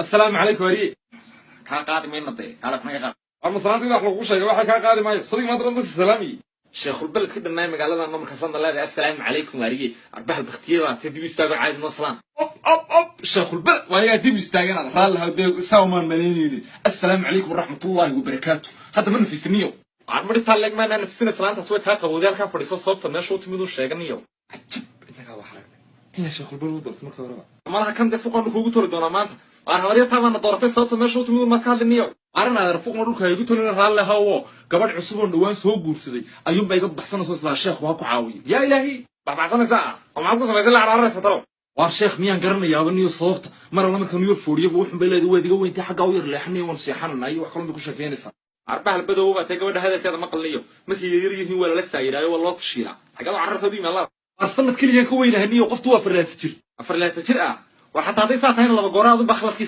السلام عليكم وري قاعد مين نطي قالك ما يقال أما صلاة الله لو شيء واحد كان قادم معي صديق ما ترد السلامي شيخ البلد كده نايم قال لنا انه كسرنا الله السلام عليكم وري اربح البختيه تدي يستاغ عادي نصلان أوب الشيخ البلد وهي دي بيستاجن على رالها ودي ساومان مليني السلام عليكم ورحمة الله وبركاته هذا منه في سنيو عمري طالق ما انا نفسنا سلانتا سويتها قبوديال كان فريسو صوبته ماشو تمدو شيغنيو عجب انك وحرك يا شيخ البلد ودرت مركه ورا ما كان دفوق انه كوغو توري دونا مانتا aan hawariya taabana dooratay sababta meesha uu timid ma ka hadliniyo arana rafuqna dhulka ay ugu tolina raale hawo gabadh cusub oo dhawaan soo guursaday ayuun bay iga baxsanayso isla sheekh waa ku caawiyo yaa ilaahi baxsanaysa oo maxaad ku samaysay la cararaysa talo war sheekh miyaan garanayaa baniyo sababta mar alla markaan yar fooriyay wuxuu bay leedahay wadiga weynta xagga u yar leexnay wan seexanay wax kale ku sheekeynaysa arbaha albadoo waa tay gabadha hadalkeeda ma qalniyo markii yar yihiin wala la saayiraayo wala loo tashiila xagga cararaysa diima la arsanad kaliya ka weynahaniyo qoftu waa farlaata jir ah war xataa hadii saaqayn laba gooraad u baxlad